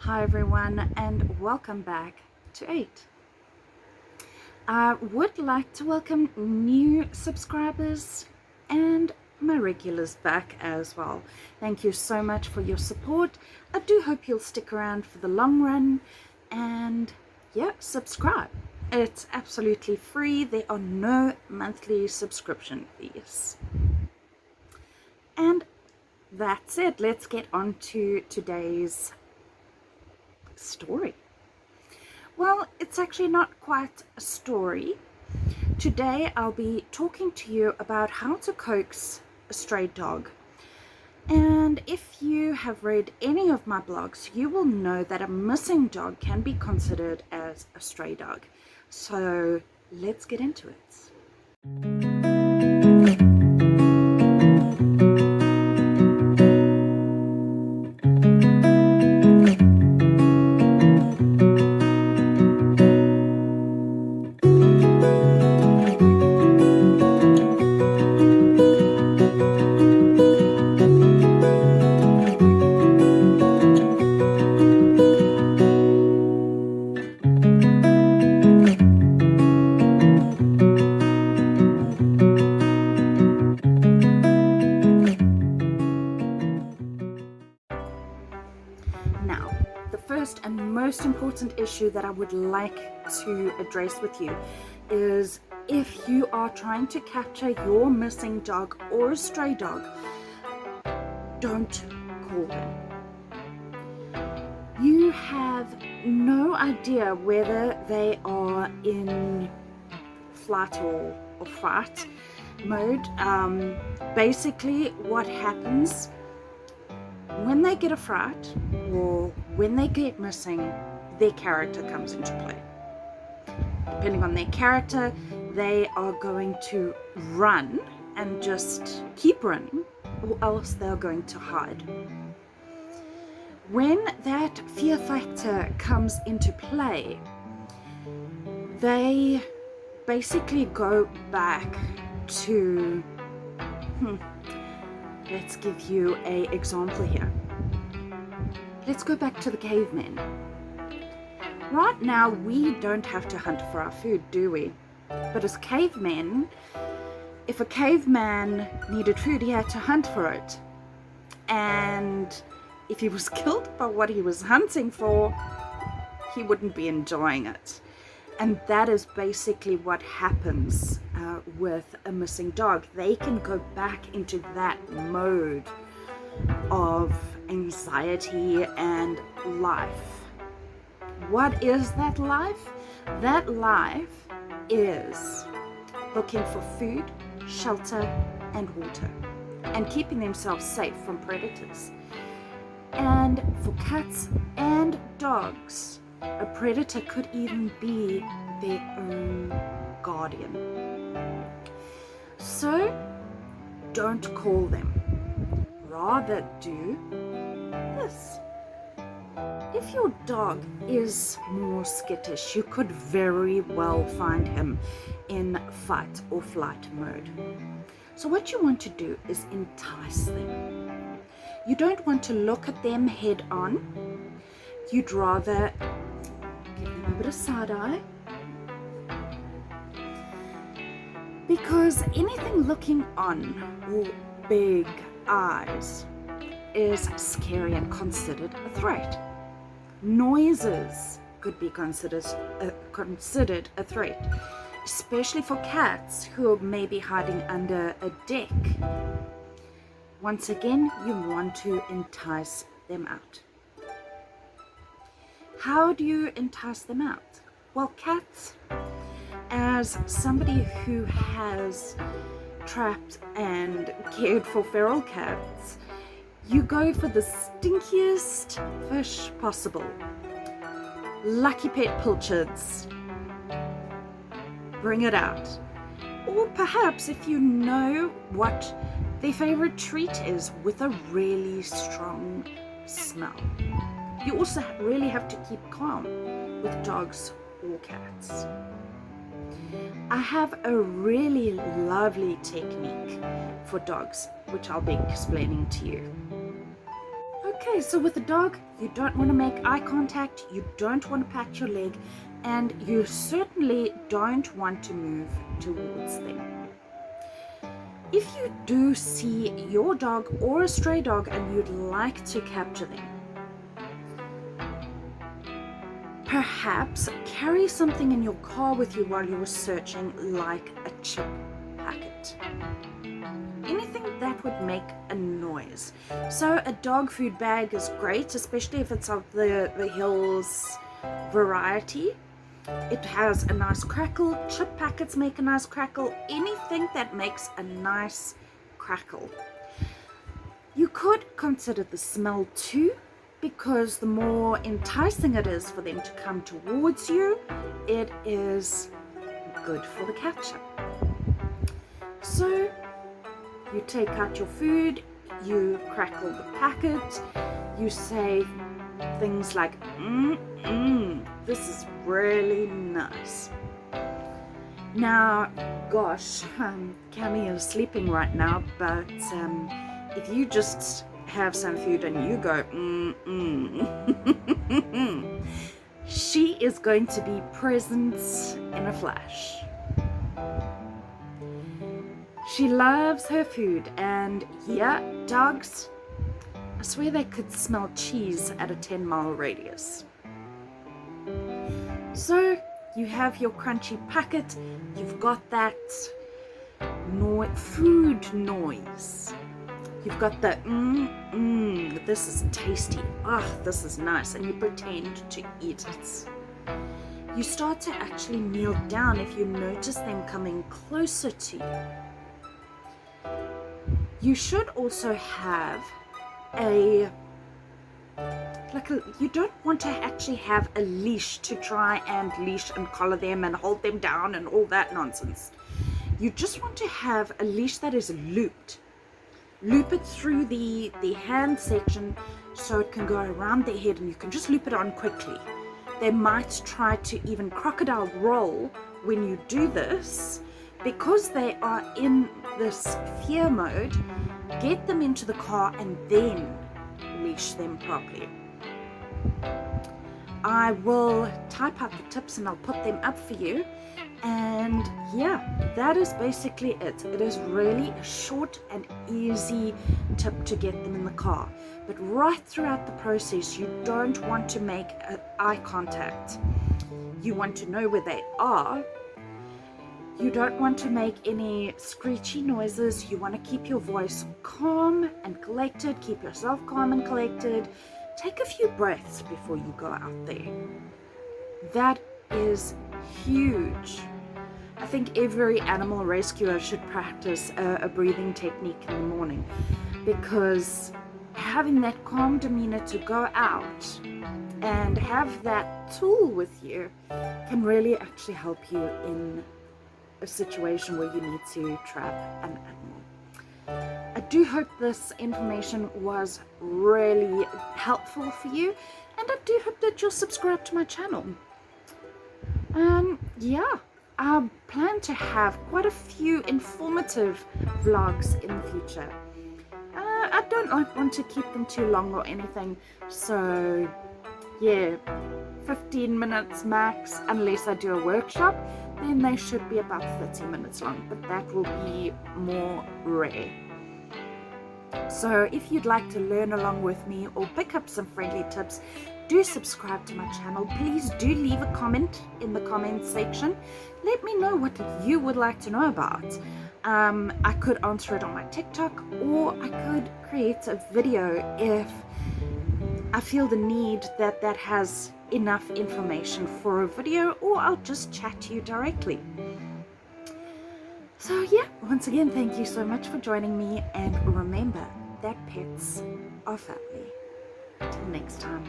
Hi everyone, and welcome back to 8. I would like to welcome new subscribers and my regulars back as well. Thank you so much for your support. I do hope you'll stick around for the long run and subscribe. It's absolutely free. There are no monthly subscription fees. And that's it. Let's get on to today's story. Well, it's actually not quite a story. Today I'll be talking to you about how to coax a stray dog. And if you have read any of my blogs, you will know that a missing dog can be considered as a stray dog. So let's get into it. Now, the first and most important issue that I would like to address with you is if you are trying to capture your missing dog or a stray dog, don't call them. You have no idea whether they are in flight or fight mode. Basically, what happens when they get a fright or when they get missing, their character comes into play. Depending on their character, they are going to run and just keep running, or else they're going to hide. When that fear factor comes into play, they basically go back to let's give you an example here. Let's go back to the cavemen. Right now, we don't have to hunt for our food, do we? But as cavemen, if a caveman needed food, he had to hunt for it. And if he was killed by what he was hunting for, he wouldn't be enjoying it. And that is basically what happens with a missing dog. They can go back into that mode of anxiety and life. What is that life? That life is looking for food, shelter, and water, and keeping themselves safe from predators. And for cats and dogs, a predator could even be their own guardian. So don't call them. Rather do this. If your dog is more skittish, you could very well find him in fight or flight mode. So what you want to do is entice them. You don't want to look at them head on. You'd rather give them a bit of side eye, because anything looking on or big eyes is scary and considered a threat. Noises could be considered a threat, especially for cats who may be hiding under a deck. Once again, you want to entice them out. How do you entice them out? Well, cats, as somebody who has trapped and cared for feral cats, you go for the stinkiest fish possible. Lucky Pet pilchards. Bring it out. Or perhaps if you know what their favorite treat is, with a really strong smell. You also really have to keep calm with dogs or cats. I have a really lovely technique for dogs, which I'll be explaining to you. Okay, so with a dog, you don't want to make eye contact, you don't want to pat your leg, and you certainly don't want to move towards them. If you do see your dog or a stray dog and you'd like to capture them, perhaps carry something in your car with you while you're searching, like a chip packet. Anything that would make a noise. So a dog food bag is great, especially if it's of the Hills variety. It has a nice crackle. Chip packets make a nice crackle. Anything that makes a nice crackle. You could consider the smell too, because the more enticing it is for them to come towards you, it is good for the catcher. So you take out your food, you crackle the packet, you say things like, this is really nice. Now, gosh, Cammy is sleeping right now, but if you just have some food and you go, she is going to be present in a flash. She loves her food, and yeah, dogs, I swear they could smell cheese at a 10-mile radius. So you have your crunchy packet, you've got that food noise. You've got the this is tasty, this is nice, and you pretend to eat it. You start to actually kneel down if you notice them coming closer to you. You should also have you don't want to actually have a leash to try and leash and collar them and hold them down and all that nonsense. You just want to have a leash that is looped. Loop it through the hand section so it can go around their head, and you can just loop it on quickly. They might try to even crocodile roll when you do this. Because they are in this fear mode, get them into the car and then leash them properly. I will type out the tips and I'll put them up for you. And yeah, that is basically it. It is really a short and easy tip to get them in the car. But right throughout the process, you don't want to make eye contact. You want to know where they are. You don't want to make any screechy noises. You want to keep your voice calm and collected. Keep yourself calm and collected. Take a few breaths before you go out there. That is huge. I think every animal rescuer should practice a breathing technique in the morning, because having that calm demeanor to go out and have that tool with you can really actually help you in a situation where you need to trap an animal. I do hope this information was really helpful for you, and I do hope that you'll subscribe to my channel. Yeah, I plan to have quite a few informative vlogs in the future. I don't want to keep them too long or anything, so yeah, 15 minutes max, unless I do a workshop. Then they should be about 30 minutes long, but that will be more rare. So if you'd like to learn along with me or pick up some friendly tips, do subscribe to my channel. Please do leave a comment in the comment section. Let me know what you would like to know about. I could answer it on my TikTok, or I could create a video if I feel the need that has enough information for a video, or I'll just chat to you directly. So yeah, once again, thank you so much for joining me, and remember that pets are family. Till next time.